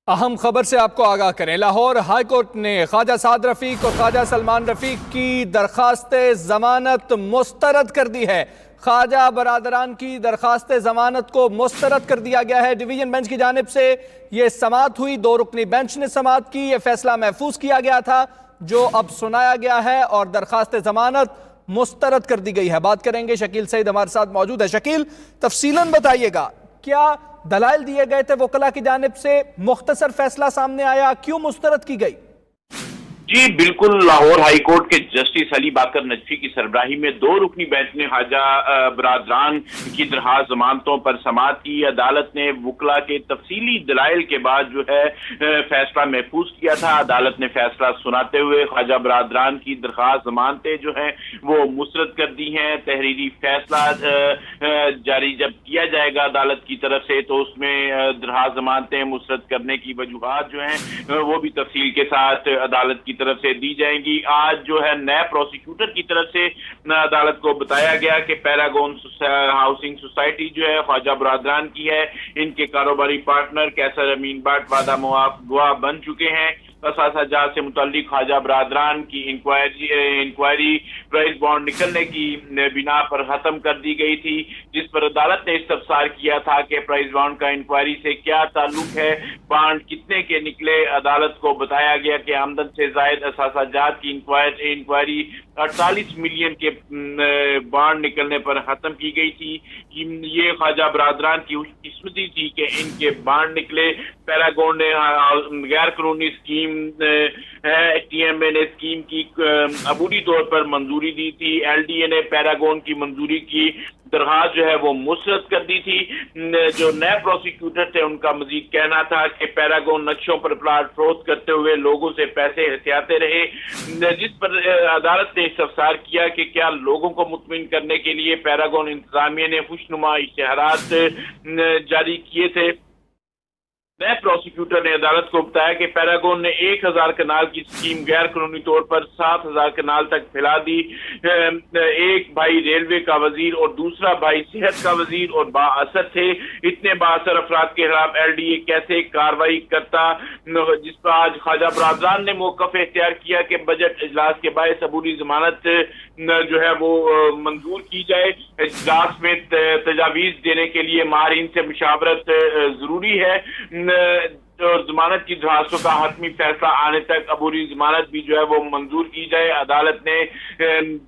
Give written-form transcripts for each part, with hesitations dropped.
اہم خبر سے آپ کو آگاہ کریں۔ لاہور ہائی کورٹ نے خواجہ سعد رفیق اور خواجہ سلمان رفیق کی درخواست ضمانت مسترد کر دی ہے۔ خواجہ برادران کی درخواست ضمانت کو مسترد کر دیا گیا ہے۔ ڈویژن بینچ کی جانب سے یہ سماعت ہوئی، 2 رکنی بینچ نے سماعت کی۔ یہ فیصلہ محفوظ کیا گیا تھا جو اب سنایا گیا ہے اور درخواست ضمانت مسترد کر دی گئی ہے۔ بات کریں گے، شکیل سعید ہمارے ساتھ موجود ہے۔ شکیل، تفصیلاً بتائیے گا، کیا دلائل دیے گئے تھے وکلاء کی جانب سے؟ مختصر فیصلہ سامنے آیا، کیوں مسترد کی گئی؟ جی بالکل، لاہور ہائی کورٹ کے جسٹس علی باقر نجفی کی سربراہی میں 2 رکنی بینچ نے خواجہ برادران کی درخواست ضمانتوں پر سماعت کی۔ عدالت نے وکلاء کے تفصیلی دلائل کے بعد جو ہے فیصلہ محفوظ کیا تھا۔ عدالت نے فیصلہ سناتے ہوئے خواجہ برادران کی درخواست ضمانتیں جو ہیں وہ مسترد کر دی ہیں۔ تحریری فیصلہ جاری جب کیا جائے گا عدالت کی طرف سے تو اس میں درخواست ضمانتیں مسترد کرنے کی وجوہات جو ہیں وہ بھی تفصیل کے ساتھ عدالت کی طرف سے دی جائیں گی۔ آج جو ہے نئے پروسیکیوٹر کی طرف سے عدالت کو بتایا گیا کہ پیراگون ہاؤسنگ سوسائٹی جو ہے خواجہ برادران کی ہے، ان کے کاروباری پارٹنر کیسر امین بٹ وعدہ معاف گواہ بن چکے ہیں۔ اثاثہ جات سے متعلق خواجہ برادران کی انکوائری پرائز بانڈ نکلنے کی بنا پر ختم کر دی گئی تھی، جس پر عدالت نے استفسار کیا تھا کہ پرائز بانڈ کا انکوائری سے کیا تعلق ہے، بانڈ کتنے کے نکلے۔ عدالت کو بتایا گیا کہ آمدن سے زائد اثاثہ جات کی انکوائری 48 ملین کے بانڈ نکلنے پر ختم کی گئی تھی۔ یہ خواجہ برادران کی خوش قسمتی تھی کہ ان کے بانڈ نکلے۔ پیراگون نے غیر قانونی اسکیم ٹی ایم اے نے اسکیم کی عبوری طور پر منظوری دی تھی۔ ایل ڈی اے نے پیراگون کی منظوری کی درخواست جو ہے وہ مسترد کر دی تھی۔ جو نئے پروسیکیوٹر تھے ان کا مزید کہنا تھا کہ پیراگون نقشوں پر پلاٹ فروخت کرتے ہوئے لوگوں سے پیسے ہتھیاتے رہے، جس پر عدالت نے استفسار کیا کہ کیا لوگوں کو مطمئن کرنے کے لیے پیراگون انتظامیہ نے خوشنما اشتہارات جاری کیے تھے۔ نئے پروسیکیوٹر نے عدالت کو بتایا کہ پیراگون نے 1000 کنال کی اسکیم غیر قانونی طور پر 7000 کنال تک پھیلا دی۔ ایک بھائی ریلوے کا وزیر اور دوسرا بھائی صحت کا وزیر اور بااثر تھے۔ اتنے بااثر افراد کے خلاف ایل ڈی اے کیسے کارروائی کرتا، جس پر آج خواجہ برادران نے موقف اختیار کیا کہ بجٹ اجلاس کے باعث عبوری ضمانت جو ہے وہ منظور کی جائے۔ اجلاس میں تجاویز دینے کے لیے ماہرین سے مشاورت ضروری ہے اور ضمانت کی درخواستوں کا حتمی فیصلہ آنے تک عبوری ضمانت بھی جو ہے وہ منظور کی جائے۔ عدالت نے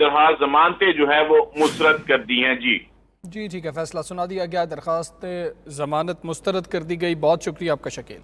درخواست ضمانتیں جو ہے وہ مسترد کر دی ہیں۔ جی ٹھیک ہے، فیصلہ سنا دیا گیا، درخواست ضمانت مسترد کر دی گئی۔ بہت شکریہ آپ کا شکیل۔